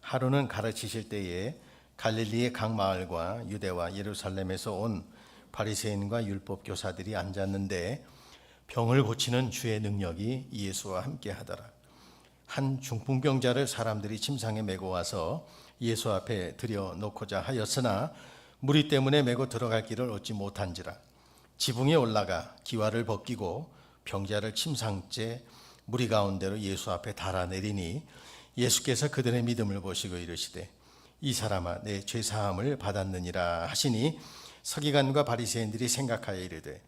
하루는 가르치실 때에 갈릴리의 각 마을과 유대와 예루살렘에서 온 바리새인과 율법 교사들이 앉았는데 병을 고치는 주의 능력이 예수와 함께 하더라. 한 중풍병자를 사람들이 침상에 메고 와서 예수 앞에 들여 놓고자 하였으나 무리 때문에 메고 들어갈 길을 얻지 못한지라. 지붕에 올라가 기와를 벗기고 병자를 침상째 무리 가운데로 예수 앞에 달아내리니 예수께서 그들의 믿음을 보시고 이르시되 이 사람아 내 죄 사함을 받았느니라 하시니 서기관과 바리새인들이 생각하여 이르되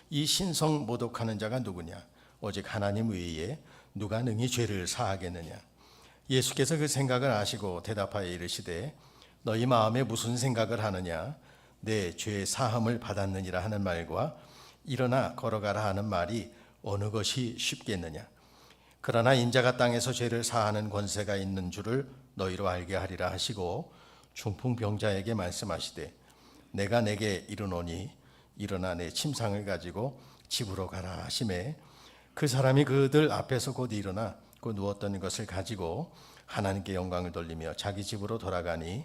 이 신성 모독하는 자가 누구냐 오직 하나님 외에 누가 능히 죄를 사하겠느냐. 예수께서 그 생각을 아시고 대답하여 이르시되 너희 마음에 무슨 생각을 하느냐 내 죄 사함을 받았느니라 하는 말과 일어나 걸어가라 하는 말이 어느 것이 쉽겠느냐. 그러나 인자가 땅에서 죄를 사하는 권세가 있는 줄을 너희로 알게 하리라 하시고 중풍병자에게 말씀하시되 내가 내게 이르노니 일어나 내 침상을 가지고 집으로 가라 하시매 그 사람이 그들 앞에서 곧 일어나 그 누웠던 것을 가지고 하나님께 영광을 돌리며 자기 집으로 돌아가니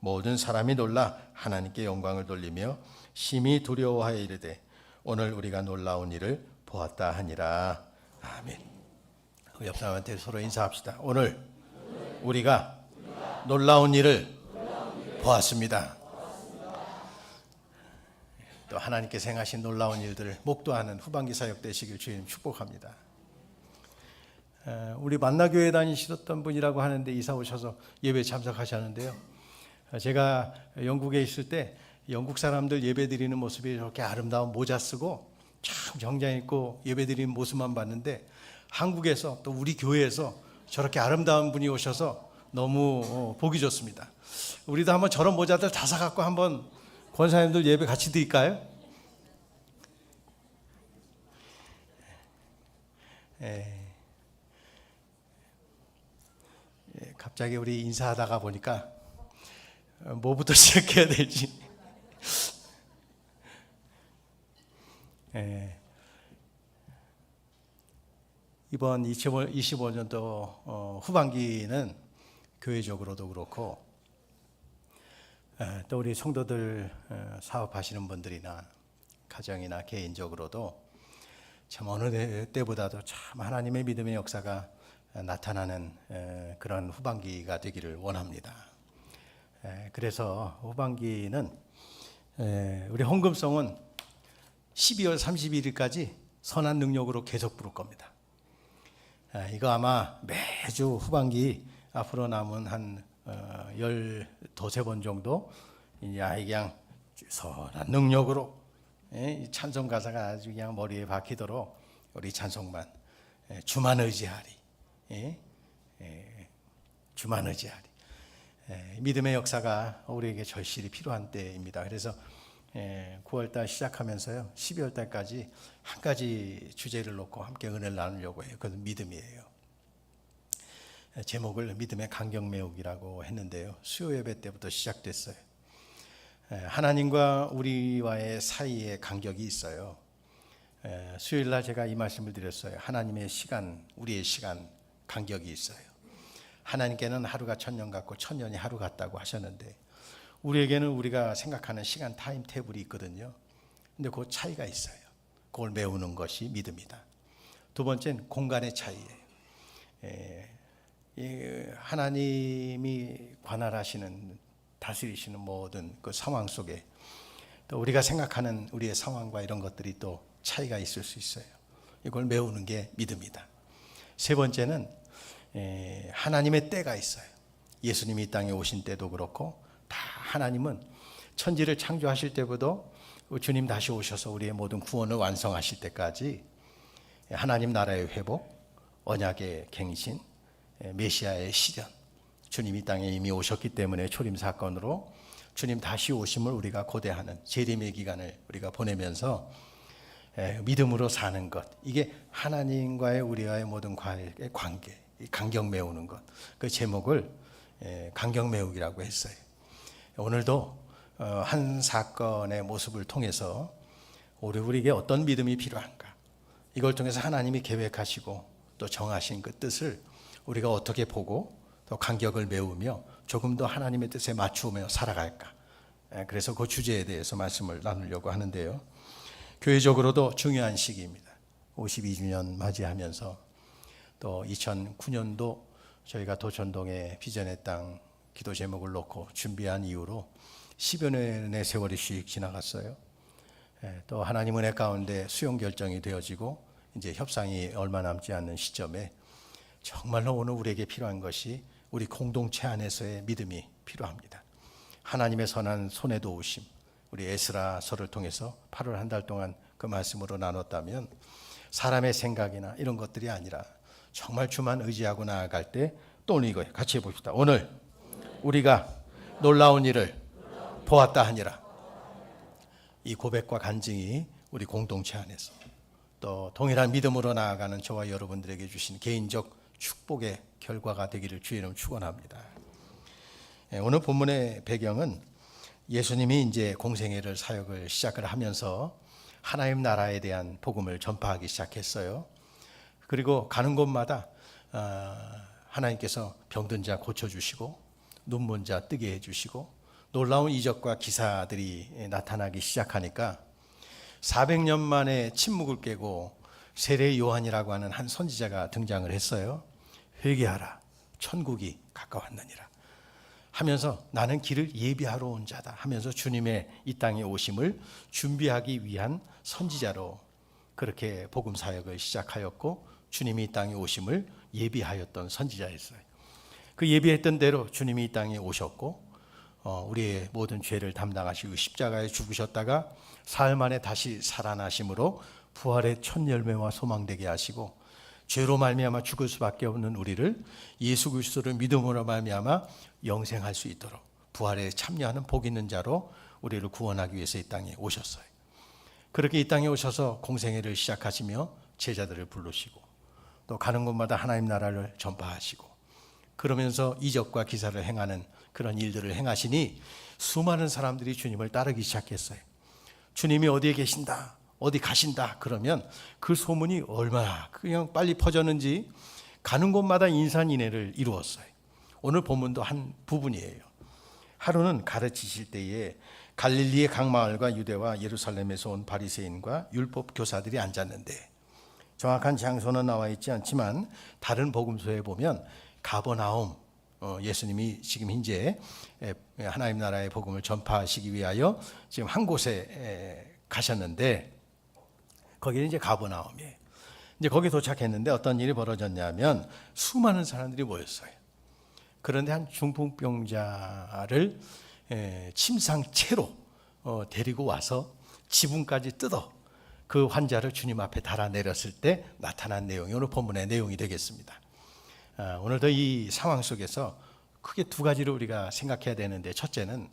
모든 사람이 놀라 하나님께 영광을 돌리며 심히 두려워하여 이르되 오늘 우리가 놀라운 일을 보았다 하니라. 아멘. 옆 사람한테 서로 인사합시다. 오늘 우리가 놀라운 일을 보았습니다. 또 하나님께서 행하신 놀라운 일들을 목도하는 후반기 사역 되시길 주님 축복합니다. 우리 만나교회 다니시던 분이라고 하는데 이사 오셔서 예배 참석하셨는데요. 제가 영국에 있을 때 영국 사람들 예배 드리는 모습이 이렇게 아름다운 모자 쓰고 참 정장 입고 예배 드리는 모습만 봤는데 한국에서 또 우리 교회에서 저렇게 아름다운 분이 오셔서 너무 보기 좋습니다. 우리도 한번 저런 모자들 다 사갖고 한번 권사님들 예배 같이 드릴까요? 갑자기 우리 인사하다가 보니까 뭐부터 시작해야 될지. 이번 2025년도 후반기는 교회적으로도 그렇고 또 우리 성도들 사업하시는 분들이나 가정이나 개인적으로도 참 어느 때보다도 참 하나님의 믿음의 역사가 나타나는 그런 후반기가 되기를 원합니다. 그래서 후반기는 우리 헌금송은 12월 31일까지 선한 능력으로 계속 부를 겁니다. 이거 아마 매주 후반기 앞으로 남은 한 12번 정도 그냥 선한 능력으로 찬송 가사가 아주 그냥 머리에 박히도록 우리 찬송만 주만 의지하리 주만 의지하리 믿음의 역사가 우리에게 절실히 필요한 때입니다. 그래서 9월달 시작하면서요 12월달까지 한 가지 주제를 놓고 함께 은혜를 나누려고 해요. 그것은 믿음이에요. 제목을 믿음의 간격 메우기라고 했는데요. 수요 예배 때부터 시작됐어요. 하나님과 우리와의 사이에 간격이 있어요. 수요일날 제가 이 말씀을 드렸어요. 하나님의 시간, 우리의 시간 간격이 있어요. 하나님께는 하루가 천년 같고 천년이 하루 같다고 하셨는데 우리에게는 우리가 생각하는 시간 타임 테이블이 있거든요. 근데 그 차이가 있어요. 그걸 메우는 것이 믿음이다. 두 번째는 공간의 차이예요. 하나님이 관할하시는 다스리시는 모든 그 상황 속에 또 우리가 생각하는 우리의 상황과 이런 것들이 또 차이가 있을 수 있어요. 이걸 메우는 게 믿음이다. 세 번째는 하나님의 때가 있어요. 예수님이 이 땅에 오신 때도 그렇고 다 하나님은 천지를 창조하실 때부터 주님 다시 오셔서 우리의 모든 구원을 완성하실 때까지 하나님 나라의 회복, 언약의 갱신, 메시아의 실현, 주님 이 땅에 이미 오셨기 때문에 초림 사건으로 주님 다시 오심을 우리가 고대하는 재림의 기간을 우리가 보내면서 믿음으로 사는 것, 이게 하나님과의 우리와의 모든 관계, 간격 메우는 것, 그 제목을 간격 메우기라고 했어요. 오늘도 한 사건의 모습을 통해서 우리에게 어떤 믿음이 필요한가, 이걸 통해서 하나님이 계획하시고 또 정하신 그 뜻을 우리가 어떻게 보고 또 간격을 메우며 조금 더 하나님의 뜻에 맞추며 살아갈까? 그래서 그 주제에 대해서 말씀을 나누려고 하는데요. 교회적으로도 중요한 시기입니다. 52주년 맞이하면서 또 2009년도 저희가 도천동에 비전의 땅 기도 제목을 놓고 준비한 이후로 10여 년의 세월이 씩 지나갔어요. 또 하나님 은혜 가운데 수용 결정이 되어지고 이제 협상이 얼마 남지 않는 시점에 정말로 오늘 우리에게 필요한 것이 우리 공동체 안에서의 믿음이 필요합니다. 하나님의 선한 손에 도우심, 우리 에스라서를 통해서 8월 한 달 동안 그 말씀으로 나눴다면 사람의 생각이나 이런 것들이 아니라 정말 주만 의지하고 나아갈 때 또 오늘 이거예요. 같이 해봅시다. 오늘 우리가 놀라운 일을 보았다 하니라. 이 고백과 간증이 우리 공동체 안에서 또 동일한 믿음으로 나아가는 저와 여러분들에게 주신 개인적 축복의 결과가 되기를 주의 이름 축원합니다. 오늘 본문의 배경은 예수님이 이제 공생애를 사역을 시작을 하면서 하나님 나라에 대한 복음을 전파하기 시작했어요. 그리고 가는 곳마다 하나님께서 병든 자 고쳐주시고 눈먼 자 뜨게 해주시고 놀라운 이적과 기사들이 나타나기 시작하니까 400년 만에 침묵을 깨고 세례 요한이라고 하는 한 선지자가 등장을 했어요. 회개하라, 천국이 가까웠느니라 하면서 나는 길을 예비하러 온 자다 하면서 주님의 이 땅에 오심을 준비하기 위한 선지자로 그렇게 복음 사역을 시작하였고 주님이 이 땅에 오심을 예비하였던 선지자였어요. 그 예비했던 대로 주님이 이 땅에 오셨고 우리의 모든 죄를 담당하시고 십자가에 죽으셨다가 사흘 만에 다시 살아나심으로 부활의 첫 열매와 소망되게 하시고 죄로 말미암아 죽을 수밖에 없는 우리를 예수 그리스도를 믿음으로 말미암아 영생할 수 있도록 부활에 참여하는 복 있는 자로 우리를 구원하기 위해서 이 땅에 오셨어요. 그렇게 이 땅에 오셔서 공생애를 시작하시며 제자들을 부르시고 또 가는 곳마다 하나님 나라를 전파하시고 그러면서 이적과 기사를 행하는 그런 일들을 행하시니 수많은 사람들이 주님을 따르기 시작했어요. 주님이 어디에 계신다, 어디 가신다 그러면 그 소문이 얼마나 그냥 빨리 퍼졌는지 가는 곳마다 인산인해를 이루었어요. 오늘 본문도 한 부분이에요. 하루는 가르치실 때에 갈릴리의 각 마을과 유대와 예루살렘에서 온 바리새인과 율법 교사들이 앉았는데 정확한 장소는 나와 있지 않지만 다른 복음서에 보면 가버나움, 예수님이 지금 현재 하나님 나라의 복음을 전파하시기 위하여 지금 한 곳에 가셨는데 거기는 이제 가버나움이에요. 이제 거기 도착했는데 어떤 일이 벌어졌냐면 수많은 사람들이 모였어요. 그런데 한 중풍병자를 침상채로 데리고 와서 지붕까지 뜯어 그 환자를 주님 앞에 달아내렸을 때 나타난 내용이 오늘 본문의 내용이 되겠습니다. 오늘도 이 상황 속에서 크게 두 가지를 우리가 생각해야 되는데 첫째는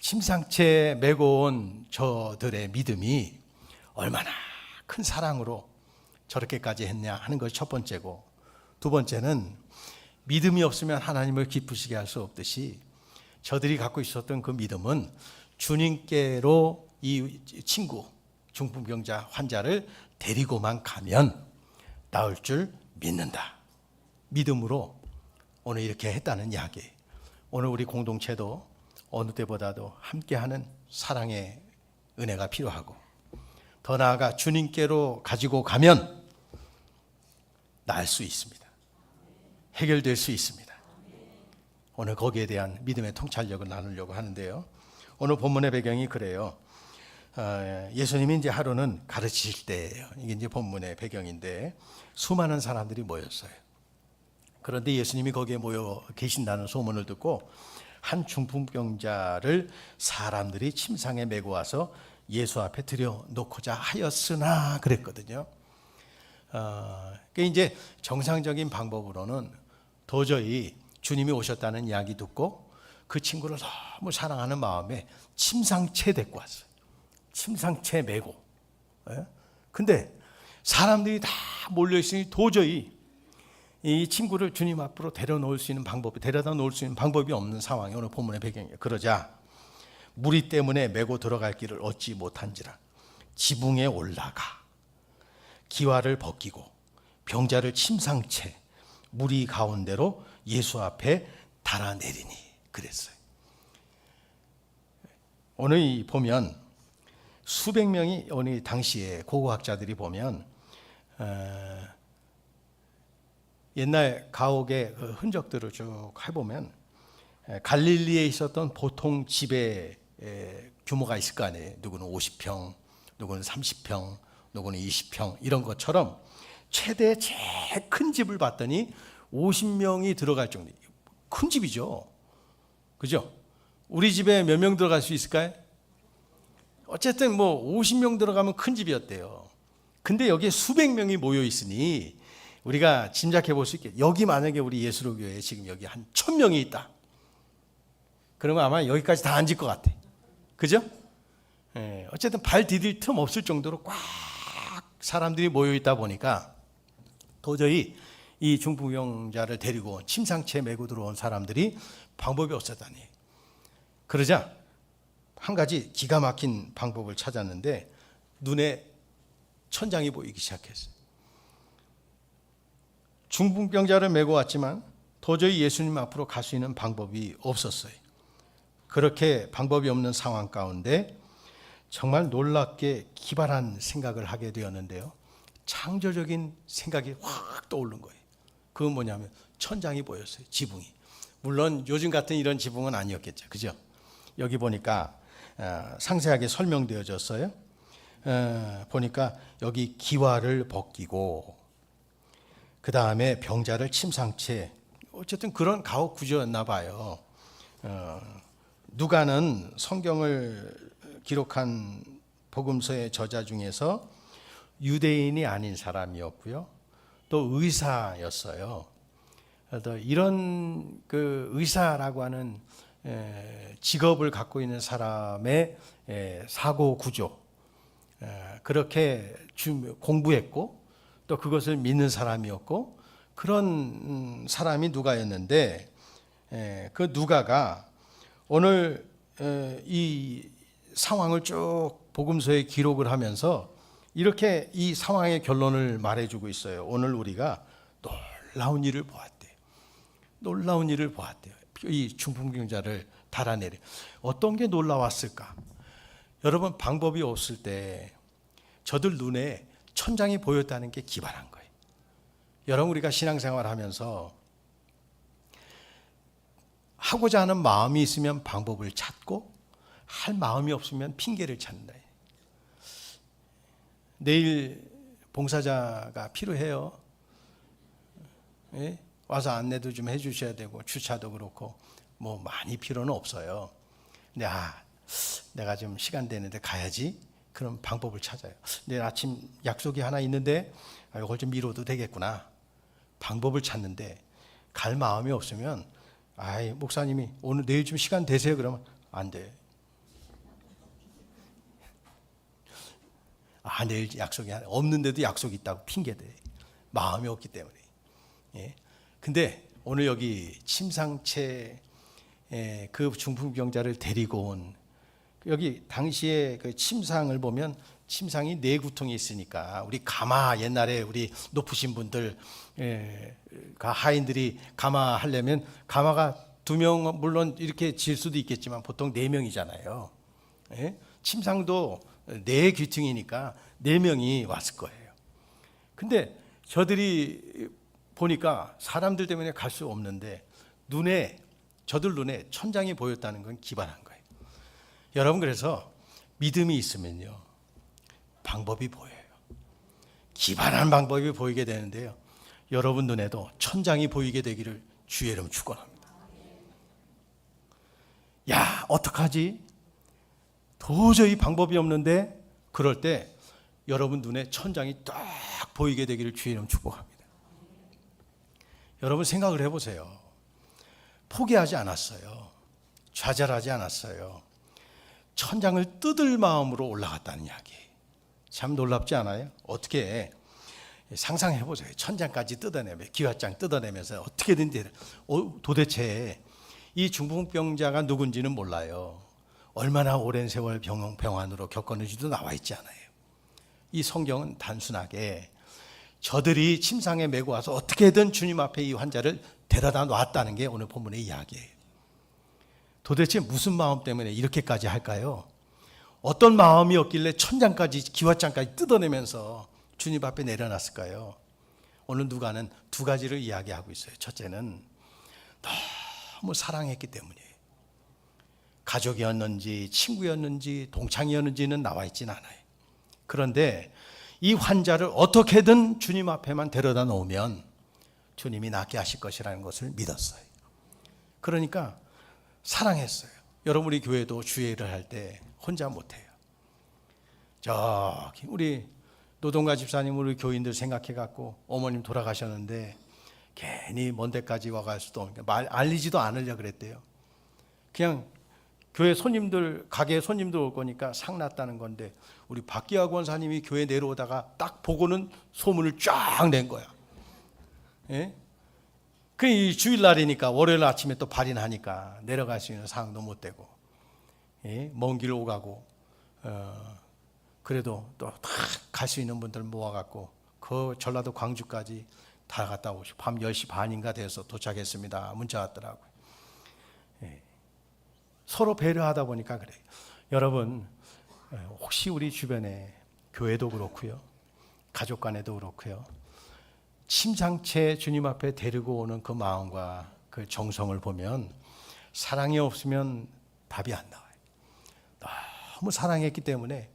침상채 메고 온 저들의 믿음이 얼마나 큰 사랑으로 저렇게까지 했냐 하는 것이 첫 번째고 두 번째는 믿음이 없으면 하나님을 기쁘시게 할 수 없듯이 저들이 갖고 있었던 그 믿음은 주님께로 이 친구 중풍병자 환자를 데리고만 가면 나을 줄 믿는다. 믿음으로 오늘 이렇게 했다는 이야기. 오늘 우리 공동체도 어느 때보다도 함께하는 사랑의 은혜가 필요하고 더 나아가 주님께로 가지고 가면 나을 수 있습니다. 해결될 수 있습니다. 오늘 거기에 대한 믿음의 통찰력을 나누려고 하는데요. 오늘 본문의 배경이 그래요. 예수님이 이제 하루는 가르치실 때예요. 이게 이제 본문의 배경인데 수많은 사람들이 모였어요. 그런데 예수님이 거기에 모여 계신다는 소문을 듣고 한 중풍병자를 사람들이 침상에 메고 와서 예수 앞에 들여놓고자 하였으나 그랬거든요. 그게 이제 정상적인 방법으로는 도저히 주님이 오셨다는 이야기 듣고 그 친구를 너무 사랑하는 마음에 침상채 데리고 왔어요. 침상채 메고. 근데 사람들이 다 몰려있으니 도저히 이 친구를 주님 앞으로 데려다 놓을 수 있는 방법이 없는 상황이 오늘 본문의 배경이에요. 그러자 무리 때문에 메고 들어갈 길을 얻지 못한지라 지붕에 올라가 기와를 벗기고 병자를 침상채 무리 가운데로 예수 앞에 달아내리니 그랬어요. 오늘 보면 수백 명이 오늘 당시에 고고학자들이 보면 옛날 가옥의 흔적들을 쭉 해보면 갈릴리에 있었던 보통 집의 규모가 있을 거 아니에요. 누구는 50평, 누구는 30평, 누구는 20평 이런 것처럼 최대 제일 큰 집을 봤더니 50명이 들어갈 정도. 큰 집이죠. 그죠? 우리 집에 몇 명 들어갈 수 있을까요? 어쨌든 뭐 50명 들어가면 큰 집이었대요. 근데 여기에 수백 명이 모여 있으니 우리가 짐작해 볼 수 있게 여기 만약에 우리 예수로교회에 지금 여기 한 1000명이 있다. 그러면 아마 여기까지 다 앉을 것 같아. 그죠? 어쨌든 발 디딜 틈 없을 정도로 꽉 사람들이 모여 있다 보니까 도저히 이 중풍병자를 데리고 침상채 메고 들어온 사람들이 방법이 없었다니. 그러자 한 가지 기가 막힌 방법을 찾았는데 눈에 천장이 보이기 시작했어요. 중풍병자를 메고 왔지만 도저히 예수님 앞으로 갈 수 있는 방법이 없었어요. 그렇게 방법이 없는 상황 가운데 정말 놀랍게 기발한 생각을 하게 되었는데요. 창조적인 생각이 확 떠오른 거예요. 그건 뭐냐면 천장이 보였어요. 지붕이. 물론 요즘 같은 이런 지붕은 아니었겠죠. 그죠? 여기 보니까 상세하게 설명되어졌어요. 보니까 여기 기와를 벗기고 그 다음에 병자를 침상채, 어쨌든 그런 가옥 구조였나 봐요. 누가는 성경을 기록한 복음서의 저자 중에서 유대인이 아닌 사람이었고요. 또 의사였어요. 이런 그 의사라고 하는 직업을 갖고 있는 사람의 사고 구조, 그렇게 공부했고 또 그것을 믿는 사람이었고 그런 사람이 누가였는데, 그 누가가 오늘 이 상황을 쭉 복음서에 기록을 하면서 이렇게 이 상황의 결론을 말해주고 있어요. 오늘 우리가 놀라운 일을 보았대요. 놀라운 일을 보았대요. 이 중풍병자를 달아내려. 어떤 게 놀라웠을까? 여러분, 방법이 없을 때 저들 눈에 천장이 보였다는 게 기발한 거예요. 여러분, 우리가 신앙생활 하면서 하고자 하는 마음이 있으면 방법을 찾고 할 마음이 없으면 핑계를 찾는다. 내일 봉사자가 필요해요. 예? 와서 안내도 좀 해주셔야 되고 주차도 그렇고 뭐 많이 필요는 없어요. 근데 내가 좀 시간 되는데 가야지. 그럼 방법을 찾아요. 내일 아침 약속이 하나 있는데 이걸 좀 미뤄도 되겠구나. 방법을 찾는데 갈 마음이 없으면 목사님이 오늘 내일 좀 시간 되세요? 그러면 안 돼. 내일 약속이 없는데도 약속이 있다고 핑계대. 마음이 없기 때문에. 예. 근데 오늘 여기 침상채 그 중풍병자를 데리고 온, 여기 당시에 그 침상을 보면 침상이 4구통이 있으니까 우리 가마, 옛날에 우리 높으신 분들 하인들이 가마 하려면 가마가 2명 물론 이렇게 질 수도 있겠지만 보통 4명이잖아요. 예? 침상도 4귀퉁이니까 4명이 왔을 거예요. 근데 저들이 보니까 사람들 때문에 갈 수 없는데 저들 눈에 천장이 보였다는 건 기발한 거예요. 여러분, 그래서 믿음이 있으면요 방법이 보여요. 기발한 방법이 보이게 되는데요, 여러분 눈에도 천장이 보이게 되기를 주의 이름 축원합니다. 어떡하지? 도저히 방법이 없는데, 그럴 때 여러분 눈에 천장이 딱 보이게 되기를 주의 이름 축복합니다. 여러분 생각을 해보세요. 포기하지 않았어요. 좌절하지 않았어요. 천장을 뜯을 마음으로 올라갔다는 이야기. 참 놀랍지 않아요? 어떻게 상상해보세요. 천장까지 뜯어내며 기와장 뜯어내면서 어떻게든 도대체 이 중풍병자가 누군지는 몰라요. 얼마나 오랜 세월 병환으로 겪었는지도 나와 있지 않아요. 이 성경은 단순하게 저들이 침상에 메고 와서 어떻게든 주님 앞에 이 환자를 데려다 놨다는 게 오늘 본문의 이야기예요. 도대체 무슨 마음 때문에 이렇게까지 할까요? 어떤 마음이었길래 천장까지 기왓장까지 뜯어내면서 주님 앞에 내려놨을까요? 오늘 누가는 두 가지를 이야기하고 있어요. 첫째는 너무 사랑했기 때문이에요. 가족이었는지 친구였는지 동창이었는지는 나와 있진 않아요. 그런데 이 환자를 어떻게든 주님 앞에만 데려다 놓으면 주님이 낫게 하실 것이라는 것을 믿었어요. 그러니까 사랑했어요. 여러분, 우리 교회도 주일을 할 때 혼자 못해요. 저기 우리 노동가 집사님, 우리 교인들 생각해갖고 어머님 돌아가셨는데 괜히 먼 데까지 와가지고 알리지도 않으려고 그랬대요. 그냥 교회 손님들, 가게 손님들 올 거니까 상 났다는 건데 우리 박기화 권사님이 교회 내려오다가 딱 보고는 소문을 쫙 낸 거야. 예? 그 이 주일날이니까 월요일 아침에 또 발인하니까 내려갈 수 있는 상황도 못 되고, 예? 먼 길 오가고, 그래도 또 다 갈 수 있는 분들 모아갖고 그 전라도 광주까지 다 갔다 오시고 밤 10시 반인가 돼서 도착했습니다. 문자 왔더라고요. 예. 서로 배려하다 보니까 그래요. 여러분, 혹시 우리 주변에 교회도 그렇고요, 가족 간에도 그렇고요, 심상치 주님 앞에 데리고 오는 그 마음과 그 정성을 보면 사랑이 없으면 답이 안 나와요. 너무 사랑했기 때문에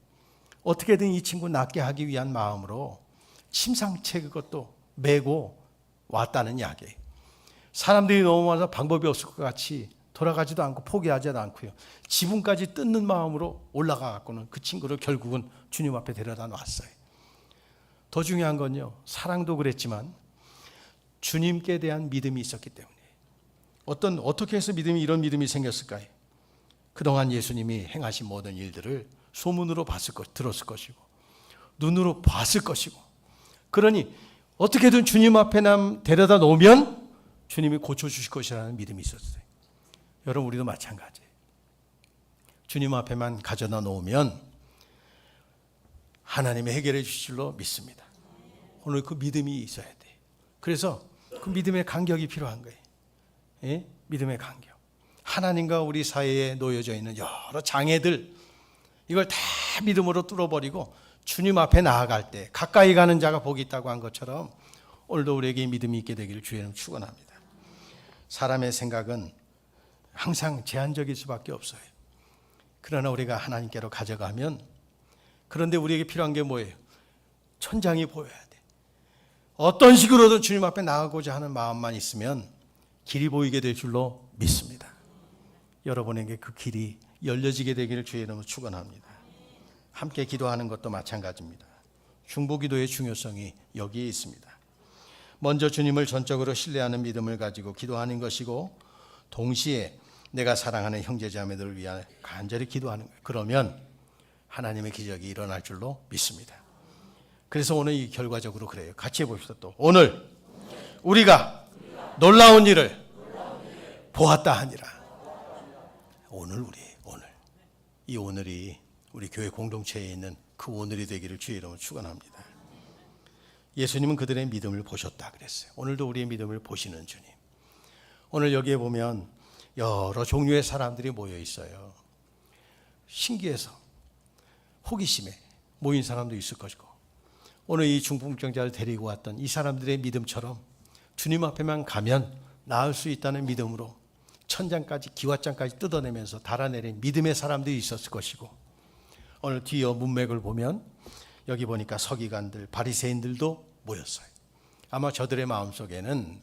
어떻게든 이 친구 낫게 하기 위한 마음으로 심상치 그것도 메고 왔다는 이야기예요. 사람들이 너무 많아서 방법이 없을 것 같이 돌아가지도 않고 포기하지도 않고요, 지붕까지 뜯는 마음으로 올라가 갖고는 그 친구를 결국은 주님 앞에 데려다 놨어요. 더 중요한 건요, 사랑도 그랬지만 주님께 대한 믿음이 있었기 때문에. 어떻게 해서 이런 믿음이 생겼을까요? 그동안 예수님이 행하신 모든 일들을 소문으로 들었을 것이고 눈으로 봤을 것이고, 그러니 어떻게든 주님 앞에 데려다 놓으면 주님이 고쳐주실 것이라는 믿음이 있었어요. 여러분, 우리도 마찬가지예요. 주님 앞에만 가져다 놓으면 하나님이 해결해 주실 줄로 믿습니다. 오늘 그 믿음이 있어야 돼요. 그래서 그 믿음의 간격이 필요한 거예요. 예? 믿음의 간격. 하나님과 우리 사이에 놓여져 있는 여러 장애들, 이걸 다 믿음으로 뚫어버리고 주님 앞에 나아갈 때 가까이 가는 자가 복이 있다고 한 것처럼 오늘도 우리에게 믿음이 있게 되기를 주의 이름으로 축원합니다. 사람의 생각은 항상 제한적일 수밖에 없어요. 그러나 우리가 하나님께로 가져가면, 그런데 우리에게 필요한 게 뭐예요? 천장이 보여야 돼. 어떤 식으로든 주님 앞에 나가고자 하는 마음만 있으면 길이 보이게 될 줄로 믿습니다. 여러분에게 그 길이 열려지게 되기를 주의 이름으로 축원합니다. 함께 기도하는 것도 마찬가지입니다. 중보기도의 중요성이 여기에 있습니다. 먼저 주님을 전적으로 신뢰하는 믿음을 가지고 기도하는 것이고, 동시에 내가 사랑하는 형제자매들을 위하여 간절히 기도하는 거예요. 그러면 하나님의 기적이 일어날 줄로 믿습니다. 그래서 오늘 이 결과적으로 그래요. 같이 해봅시다. 또 오늘 우리가 놀라운 일을 보았다 하니라. 오늘 이 오늘이 우리 교회 공동체에 있는 그 오늘이 되기를 주의 이름으로 축원합니다. 예수님은 그들의 믿음을 보셨다 그랬어요. 오늘도 우리의 믿음을 보시는 주님. 오늘 여기에 보면 여러 종류의 사람들이 모여 있어요. 신기해서 호기심에 모인 사람도 있을 것이고, 오늘 이 중풍병자를 데리고 왔던 이 사람들의 믿음처럼 주님 앞에만 가면 나을 수 있다는 믿음으로 천장까지 기왓장까지 뜯어내면서 달아내린 믿음의 사람들이 있었을 것이고, 오늘 뒤에 문맥을 보면 여기 보니까 서기관들, 바리새인들도 모였어요. 아마 저들의 마음속에는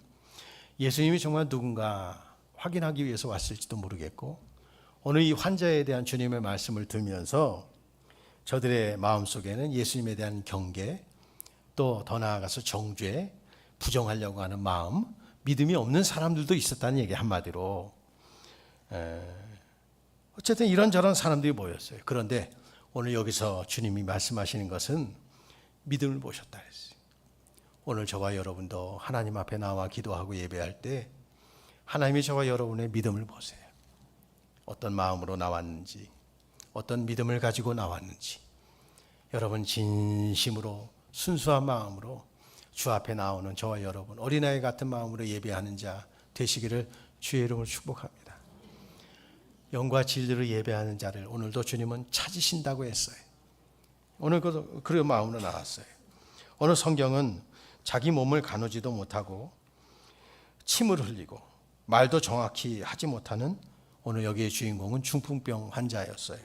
예수님이 정말 누군가 확인하기 위해서 왔을지도 모르겠고, 오늘 이 환자에 대한 주님의 말씀을 들으면서 저들의 마음속에는 예수님에 대한 경계, 또 더 나아가서 정죄, 부정하려고 하는 마음, 믿음이 없는 사람들도 있었다는 얘기, 한마디로. 어쨌든 이런저런 사람들이 모였어요. 그런데 오늘 여기서 주님이 말씀하시는 것은 믿음을 보셨다 그랬어요. 오늘 저와 여러분도 하나님 앞에 나와 기도하고 예배할 때 하나님이 저와 여러분의 믿음을 보세요. 어떤 마음으로 나왔는지, 어떤 믿음을 가지고 나왔는지. 여러분 진심으로 순수한 마음으로 주 앞에 나오는 저와 여러분, 어린아이 같은 마음으로 예배하는 자 되시기를 주의 이름으로 축복합니다. 영과 진리로 예배하는 자를 오늘도 주님은 찾으신다고 했어요. 오늘 그런 마음으로 나왔어요. 오늘 성경은 자기 몸을 가누지도 못하고 침을 흘리고 말도 정확히 하지 못하는 오늘 여기의 주인공은 중풍병 환자였어요.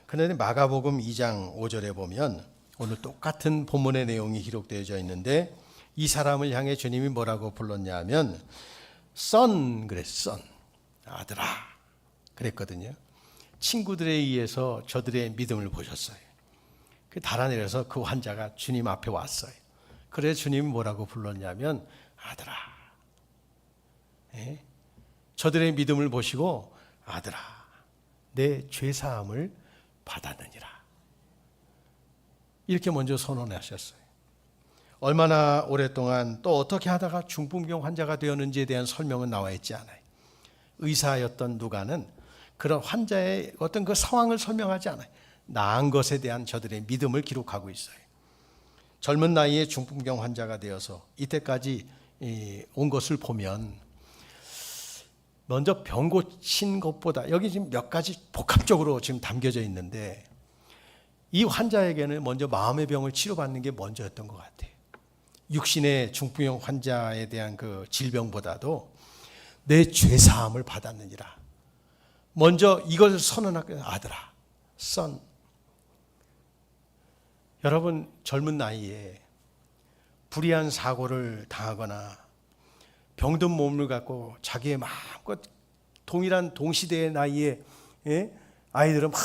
그런데 마가복음 2장 5절에 보면 오늘 똑같은 본문의 내용이 기록되어져 있는데 이 사람을 향해 주님이 뭐라고 불렀냐 하면 son 그랬어. son. 아들아 그랬거든요. 친구들에 의해서 저들의 믿음을 보셨어요. 달아내려서 그 환자가 주님 앞에 왔어요. 그래서 주님이 뭐라고 불렀냐면 아들아. 예? 저들의 믿음을 보시고 아들아 내 죄사함을 받았느니라. 이렇게 먼저 선언하셨어요. 얼마나 오랫동안 또 어떻게 하다가 중풍병 환자가 되었는지에 대한 설명은 나와 있지 않아요. 의사였던 누가는 그런 환자의 어떤 그 상황을 설명하지 않아요. 나은 것에 대한 저들의 믿음을 기록하고 있어요. 젊은 나이에 중풍병 환자가 되어서 이때까지 온 것을 보면 먼저 병 고친 것보다 여기 지금 몇 가지 복합적으로 지금 담겨져 있는데 이 환자에게는 먼저 마음의 병을 치료받는 게 먼저였던 것 같아요. 육신의 중풍병 환자에 대한 그 질병보다도 내 죄사함을 받았느니라. 먼저 이것을 선언하고 아들아, son. 여러분 젊은 나이에 불의한 사고를 당하거나 병든 몸을 갖고 자기의 마음껏 동일한 동시대의 나이에 아이들은 막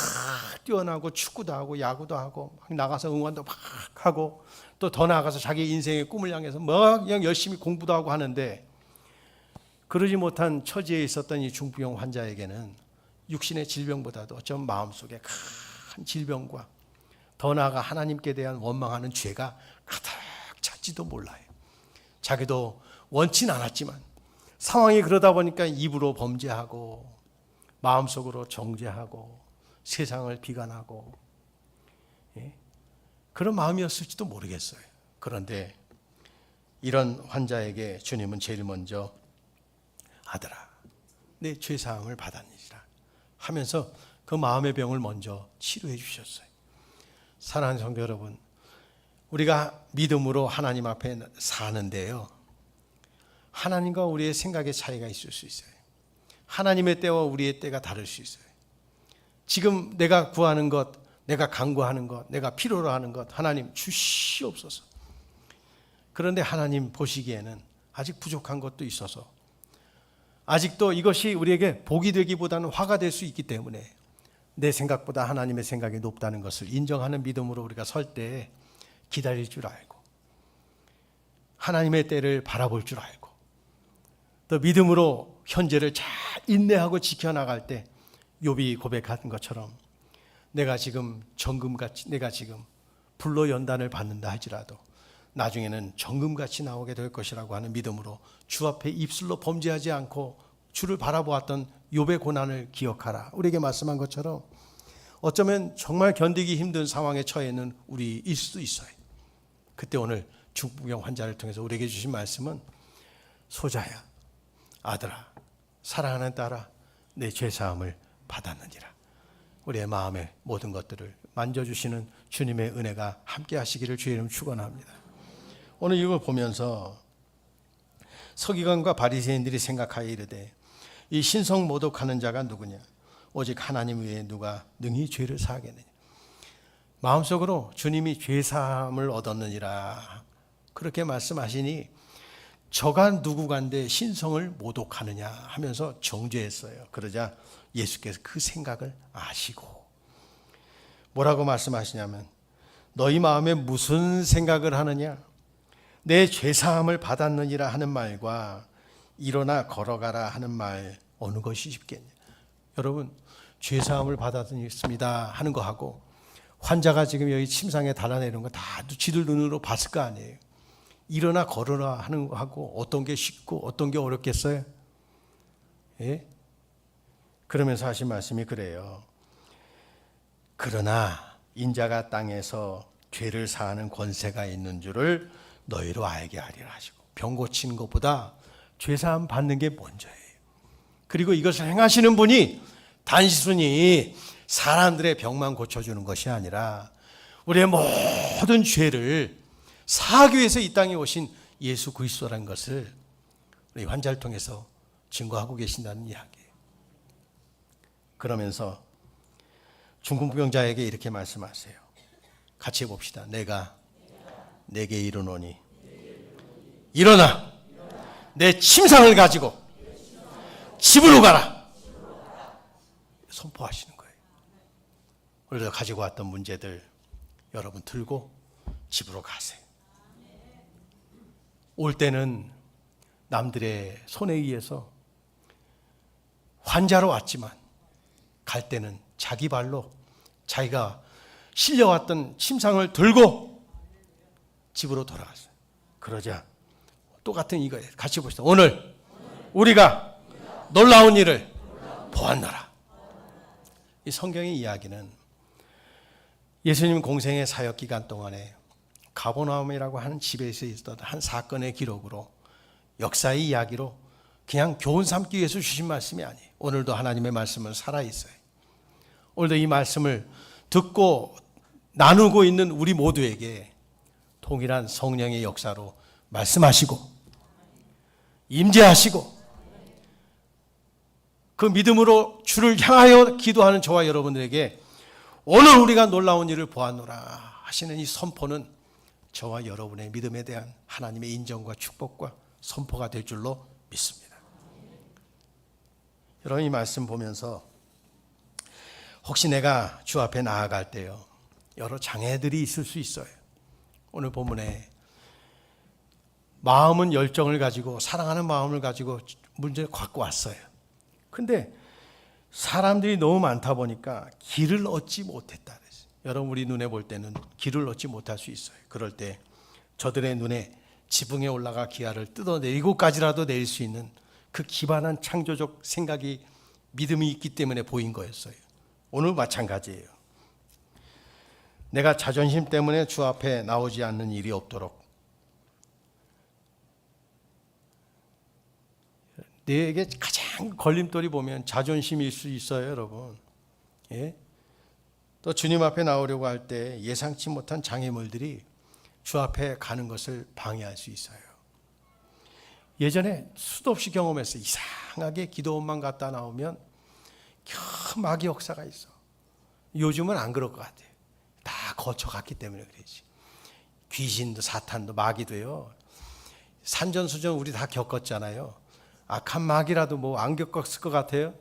뛰어나고 축구도 하고 야구도 하고 막 나가서 응원도 막 하고 또 더 나아가서 자기 인생의 꿈을 향해서 막 그냥 열심히 공부도 하고 하는데 그러지 못한 처지에 있었던 이 중풍병 환자에게는 육신의 질병보다도 어쩌면 마음속에 큰 질병과 더 나아가 하나님께 대한 원망하는 죄가 가득 찼지도 몰라요. 자기도 원치는 않았지만 상황이 그러다 보니까 입으로 범죄하고 마음속으로 정죄하고 세상을 비관하고 그런 마음이었을지도 모르겠어요. 그런데 이런 환자에게 주님은 제일 먼저 아들아 내 죄사함을 받았느니라 하면서 그 마음의 병을 먼저 치료해 주셨어요. 사랑하는 성도 여러분, 우리가 믿음으로 하나님 앞에 사는데요, 하나님과 우리의 생각의 차이가 있을 수 있어요. 하나님의 때와 우리의 때가 다를 수 있어요. 지금 내가 구하는 것, 내가 간구하는 것, 내가 필요로 하는 것 하나님 주시옵소서. 그런데 하나님 보시기에는 아직 부족한 것도 있어서 아직도 이것이 우리에게 복이 되기보다는 화가 될 수 있기 때문에 내 생각보다 하나님의 생각이 높다는 것을 인정하는 믿음으로 우리가 설 때 기다릴 줄 알고 하나님의 때를 바라볼 줄 알고 또 믿음으로 현재를 잘 인내하고 지켜나갈 때 욥이 고백한 것처럼 내가 지금 정금같이 내가 지금 불로 연단을 받는다 할지라도 나중에는 정금같이 나오게 될 것이라고 하는 믿음으로 주 앞에 입술로 범죄하지 않고 주를 바라보았던 욥의 고난을 기억하라. 우리에게 말씀한 것처럼 어쩌면 정말 견디기 힘든 상황에 처해 있는 우리일 수도 있어요. 그때 오늘 중풍병 환자를 통해서 우리에게 주신 말씀은 소자야, 아들아, 사랑하는 딸아, 내 죄사함을 받았느니라. 우리의 마음의 모든 것들을 만져주시는 주님의 은혜가 함께 하시기를 주의 이름 축원합니다. 오늘 이걸 보면서 서기관과 바리새인들이 생각하여 이르되 이 신성 모독하는 자가 누구냐? 오직 하나님 외에 누가 능히 죄를 사하겠느냐? 마음속으로 주님이 죄사함을 얻었느니라 그렇게 말씀하시니 저가 누구간데 신성을 모독하느냐 하면서 정죄했어요. 그러자 예수께서 그 생각을 아시고 뭐라고 말씀하시냐면 너희 마음에 무슨 생각을 하느냐? 내 죄사함을 받았느니라 하는 말과 일어나 걸어가라 하는 말 어느 것이 쉽겠냐? 여러분 죄사함을 받았습니다 하는 거하고 환자가 지금 여기 침상에 달아내는 거 다 지들 눈으로 봤을 거 아니에요. 일어나 걸어라 하는 거하고 어떤 게 쉽고 어떤 게 어렵겠어요? 예? 그러면서 하신 말씀이 그래요. 그러나 인자가 땅에서 죄를 사하는 권세가 있는 줄을 너희로 알게 하리라 하시고 병 고치는 것보다 죄사함 받는 게 먼저예요. 그리고 이것을 행하시는 분이 단순히 사람들의 병만 고쳐주는 것이 아니라 우리의 모든 죄를 사하기 위해서 이 땅에 오신 예수 그리스도라는 것을 우리 환자를 통해서 증거하고 계신다는 이야기예요. 그러면서 중풍병자에게 이렇게 말씀하세요. 같이 해봅시다. 내가 내게 이르노니 일어나 내 침상을 가지고 집으로 가라. 선포하시는 거예요. 오늘도 가지고 왔던 문제들 여러분 들고 집으로 가세요. 올 때는 남들의 손에 의해서 환자로 왔지만 갈 때는 자기 발로 자기가 실려왔던 침상을 들고 집으로 돌아갔어요. 그러자 똑같은 이거예요. 같이 봅시다. 오늘 우리가 놀라운 일을 보았노라. 이 성경의 이야기는 예수님 공생의 사역 기간 동안에 가버나움이라고 하는 집에서 있었던 한 사건의 기록으로 역사의 이야기로 그냥 교훈 삼기 위해서 주신 말씀이 아니에요. 오늘도 하나님의 말씀은 살아있어요. 오늘도 이 말씀을 듣고 나누고 있는 우리 모두에게 동일한 성령의 역사로 말씀하시고 임재하시고 그 믿음으로 주를 향하여 기도하는 저와 여러분들에게 오늘 우리가 놀라운 일을 보았노라 하시는 이 선포는 저와 여러분의 믿음에 대한 하나님의 인정과 축복과 선포가 될 줄로 믿습니다. 여러분 이 말씀 보면서 혹시 내가 주 앞에 나아갈 때요 여러 장애들이 있을 수 있어요. 오늘 본문에 마음은 열정을 가지고 사랑하는 마음을 가지고 문제를 갖고 왔어요. 근데 사람들이 너무 많다 보니까 길을 얻지 못했다 그랬어요. 여러분 우리 눈에 볼 때는 길을 얻지 못할 수 있어요. 그럴 때 저들의 눈에 지붕에 올라가 기아를 뜯어내리고까지라도 내릴 수 있는 그 기반한 창조적 생각이 믿음이 있기 때문에 보인 거였어요. 오늘 마찬가지예요. 내가 자존심 때문에 주 앞에 나오지 않는 일이 없도록 내게 가장 걸림돌이 보면 자존심일 수 있어요, 여러분. 예? 또 주님 앞에 나오려고 할 때 예상치 못한 장애물들이 주 앞에 가는 것을 방해할 수 있어요. 예전에 수도 없이 경험했어요. 이상하게 기도원만 갔다 나오면 큰 마귀 역사가 있어. 요즘은 안 그럴 것 같아요. 다 거쳐갔기 때문에 그러지. 귀신도 사탄도 마귀도요. 산전수전 우리 다 겪었잖아요. 악한 마귀라도 뭐 안 겪었을 것 같아요?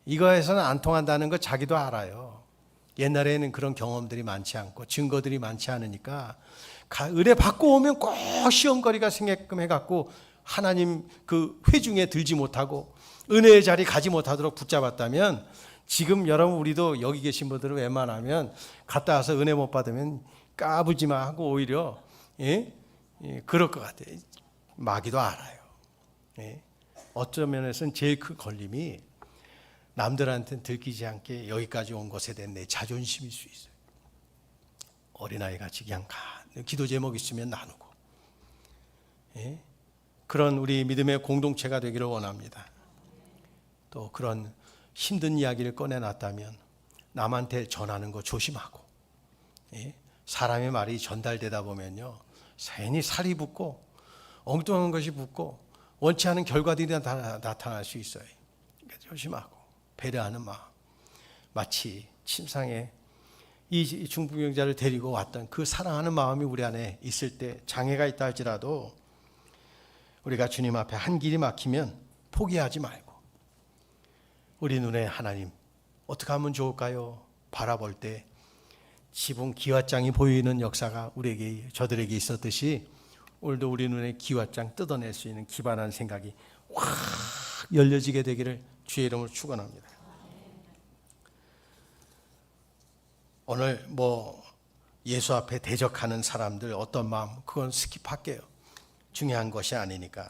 이거에서는 안 통한다는 거 자기도 알아요. 옛날에는 그런 경험들이 많지 않고 증거들이 많지 않으니까 은혜 받고 오면 꼭 시험거리가 생게끔 해갖고 하나님 그 회중에 들지 못하고 은혜의 자리 가지 못하도록 붙잡았다면 지금 여러분 우리도 여기 계신 분들은 웬만하면 갔다 와서 은혜 못 받으면 까불지마 하고 오히려 그럴 것 같아요. 마귀도 알아요. 어떤 면에서는 제일 큰 걸림이 남들한테는 들키지 않게 여기까지 온 것에 대한 내 자존심일 수 있어요. 어린아이같이 그냥 기도 제목 있으면 나누고 그런 우리 믿음의 공동체가 되기를 원합니다. 또 그런 힘든 이야기를 꺼내놨다면 남한테 전하는 거 조심하고 사람의 말이 전달되다 보면요 괜히 살이 붙고 엉뚱한 것이 붙고 원치 않은 결과들이 나타날 수 있어요. 그러니까 조심하고 배려하는 마음. 마치 침상에 이 중풍병자를 데리고 왔던 그 사랑하는 마음이 우리 안에 있을 때 장애가 있다 할지라도 우리가 주님 앞에 한 길이 막히면 포기하지 말고 우리 눈에 하나님 어떻게 하면 좋을까요? 바라볼 때 지붕 기와장이 보이는 역사가 저들에게 있었듯이 오늘도 우리 눈에 기와장 뜯어낼 수 있는 기반한 생각이 확 열려지게 되기를 주의 이름으로 축원합니다. 오늘 예수 앞에 대적하는 사람들 어떤 마음 그건 스킵할게요. 중요한 것이 아니니까.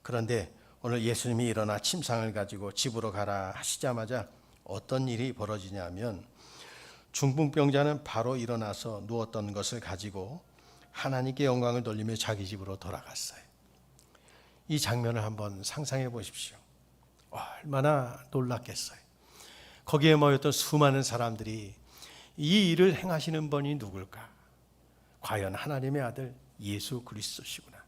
그런데 오늘 예수님이 일어나 침상을 가지고 집으로 가라 하시자마자 어떤 일이 벌어지냐면 중풍병자는 바로 일어나서 누웠던 것을 가지고 하나님께 영광을 돌리며 자기 집으로 돌아갔어요. 이 장면을 한번 상상해 보십시오. 얼마나 놀랐겠어요. 거기에 모였던 수많은 사람들이 이 일을 행하시는 분이 누굴까? 과연 하나님의 아들 예수 그리스도시구나.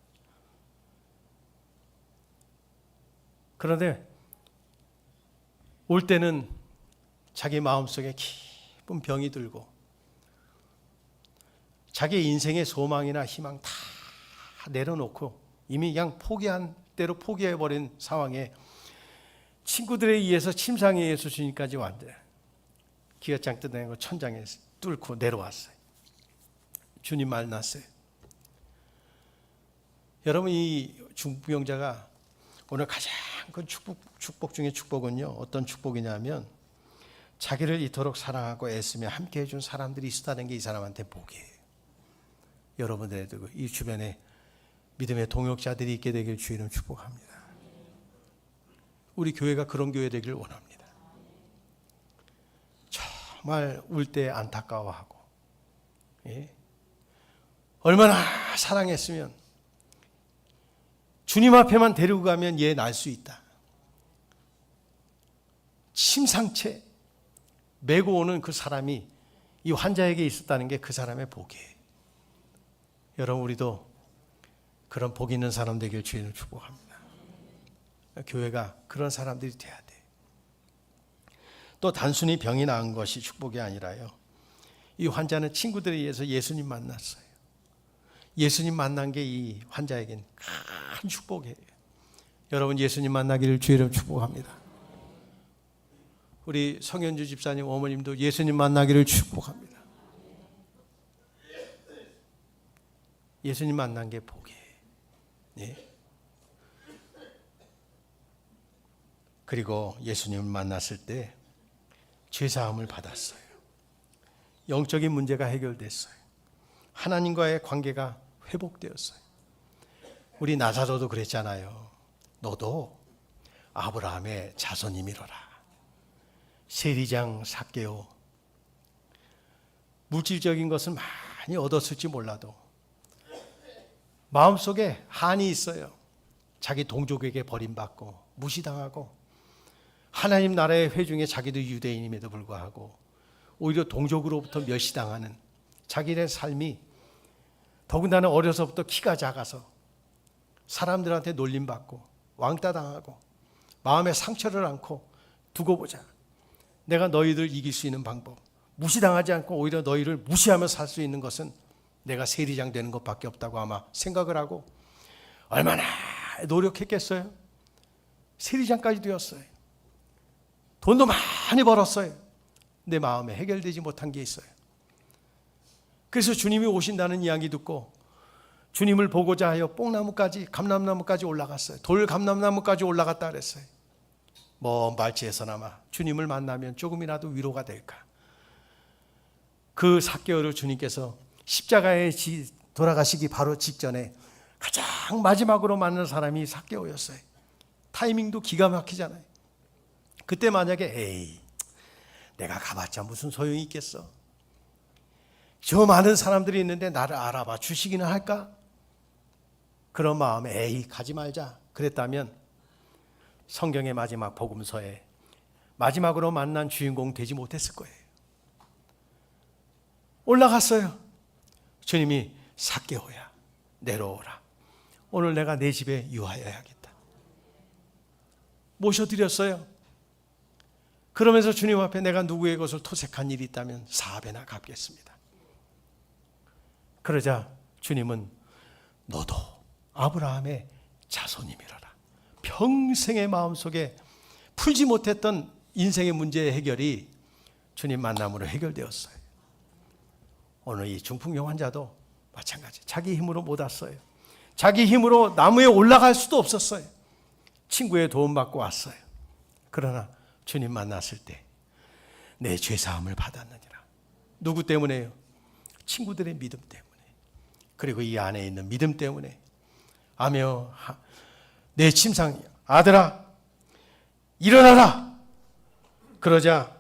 그런데 올 때는 자기 마음속에 깊은 병이 들고 자기 인생의 소망이나 희망 다 내려놓고 이미 그냥 포기한 대로 포기해버린 상황에 친구들에 의해서 침상에 의해서 주님까지 왔는데 기어장 뜯어내고 천장에 뚫고 내려왔어요. 주님 만났어요. 여러분, 이 중풍병자가 오늘 가장 큰 축복 중에 축복은요, 어떤 축복이냐면 자기를 이토록 사랑하고 애쓰며 함께 해준 사람들이 있었다는 게 이 사람한테 복이에요. 여러분들에도 이 주변에 믿음의 동역자들이 있게 되길 주의 이름 축복합니다. 우리 교회가 그런 교회 되길 원합니다. 정말 울 때 안타까워하고, 예? 얼마나 사랑했으면 주님 앞에만 데리고 가면 얘 날 수 있다. 침상채 메고 오는 그 사람이 이 환자에게 있었다는 게 그 사람의 복이에요. 여러분, 우리도 그런 복 있는 사람 되길 주님을 축복합니다. 교회가 그런 사람들이 돼야 돼. 또 단순히 병이 나은 것이 축복이 아니라요, 이 환자는 친구들에 의해서 예수님 만났어요. 예수님 만난 게 이 환자에겐 큰 축복이에요. 여러분, 예수님 만나기를 주의 이름 축복합니다. 우리 성현주 집사님 어머님도 예수님 만나기를 축복합니다. 예수님 만난 게 복이에요. 예? 그리고 예수님을 만났을 때 죄사함을 받았어요. 영적인 문제가 해결됐어요. 하나님과의 관계가 회복되었어요. 우리 나사로도 그랬잖아요. 너도 아브라함의 자손이미로라. 세리장 삭개오. 물질적인 것은 많이 얻었을지 몰라도 마음속에 한이 있어요. 자기 동족에게 버림받고 무시당하고 하나님 나라의 회중에 자기도 유대인임에도 불구하고 오히려 동족으로부터 멸시당하는 자기의 삶이, 더군다나 어려서부터 키가 작아서 사람들한테 놀림받고 왕따당하고 마음에 상처를 안고 두고 보자. 내가 너희들 이길 수 있는 방법, 무시당하지 않고 오히려 너희를 무시하며 살 수 있는 것은 내가 세리장 되는 것밖에 없다고 아마 생각을 하고 얼마나 노력했겠어요. 세리장까지 되었어요. 돈도 많이 벌었어요. 내 마음에 해결되지 못한 게 있어요. 그래서 주님이 오신다는 이야기 듣고 주님을 보고자 하여 뽕나무까지, 감람나무까지 올라갔어요. 돌 감람나무까지 올라갔다 그랬어요. 먼 발치에서나마 주님을 만나면 조금이라도 위로가 될까. 그 삭개오를 주님께서 십자가에 돌아가시기 바로 직전에 가장 마지막으로 만난 사람이 삭개오였어요. 타이밍도 기가 막히잖아요. 그때 만약에 에이, 내가 가봤자 무슨 소용이 있겠어. 저 많은 사람들이 있는데 나를 알아봐 주시기는 할까? 그런 마음에 에이, 가지 말자 그랬다면 성경의 마지막 복음서에 마지막으로 만난 주인공 되지 못했을 거예요. 올라갔어요. 주님이 삭개오야, 내려오라. 오늘 내가 내 집에 유하여야겠다. 모셔드렸어요. 그러면서 주님 앞에 내가 누구의 것을 토색한 일이 있다면 4배나 갚겠습니다. 그러자 주님은 너도 아브라함의 자손이미로라. 평생의 마음속에 풀지 못했던 인생의 문제의 해결이 주님 만남으로 해결되었어요. 오늘 이 중풍병 환자도 마찬가지. 자기 힘으로 못 왔어요. 자기 힘으로 나무에 올라갈 수도 없었어요. 친구의 도움받고 왔어요. 그러나 주님 만났을 때 내 죄사함을 받았느니라. 누구 때문에요? 친구들의 믿음 때문에, 그리고 이 안에 있는 믿음 때문에 아며 내 침상 아들아 일어나라. 그러자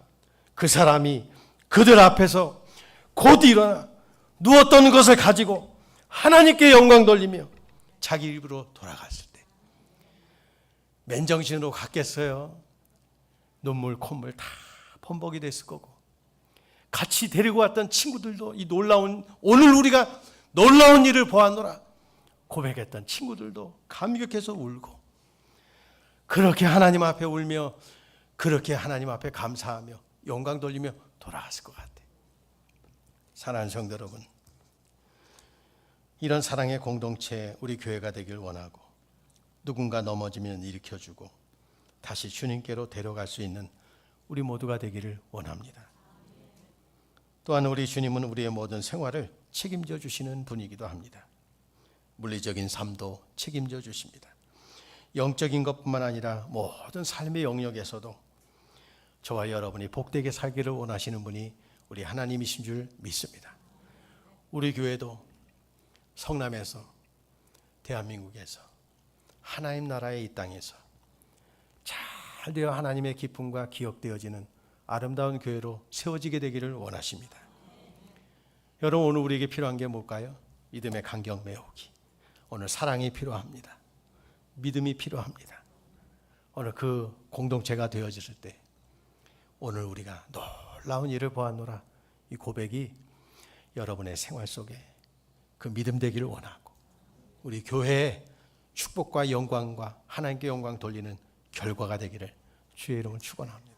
그 사람이 그들 앞에서 곧 일어나 누웠던 것을 가지고 하나님께 영광 돌리며 자기 입으로 돌아갔을 때 맨정신으로 갔겠어요? 눈물 콧물 다 범벅이 됐을 거고, 같이 데리고 왔던 친구들도 이 오늘 우리가 놀라운 일을 보았노라 고백했던 친구들도 감격해서 울고, 그렇게 하나님 앞에 울며 그렇게 하나님 앞에 감사하며 영광 돌리며 돌아갔을 것 같아요. 사랑하는 성도 여러분, 이런 사랑의 공동체 우리 교회가 되길 원하고, 누군가 넘어지면 일으켜주고 다시 주님께로 데려갈 수 있는 우리 모두가 되기를 원합니다. 또한 우리 주님은 우리의 모든 생활을 책임져 주시는 분이기도 합니다. 물리적인 삶도 책임져 주십니다. 영적인 것뿐만 아니라 모든 삶의 영역에서도 저와 여러분이 복되게 살기를 원하시는 분이 우리 하나님이신 줄 믿습니다. 우리 교회도 성남에서, 대한민국에서, 하나님 나라의 이 땅에서 잘 되어 하나님의 기쁨과 기억되어지는 아름다운 교회로 세워지게 되기를 원하십니다. 여러분, 오늘 우리에게 필요한 게 뭘까요? 믿음의 간격 메우기. 오늘 사랑이 필요합니다. 믿음이 필요합니다. 오늘 그 공동체가 되어졌을 때 오늘 우리가 놀라운 일을 보았노라, 이 고백이 여러분의 생활 속에 그 믿음 되기를 원하고, 우리 교회의 축복과 영광과 하나님께 영광 돌리는 결과가 되기를 주의 이름으로 축원합니다.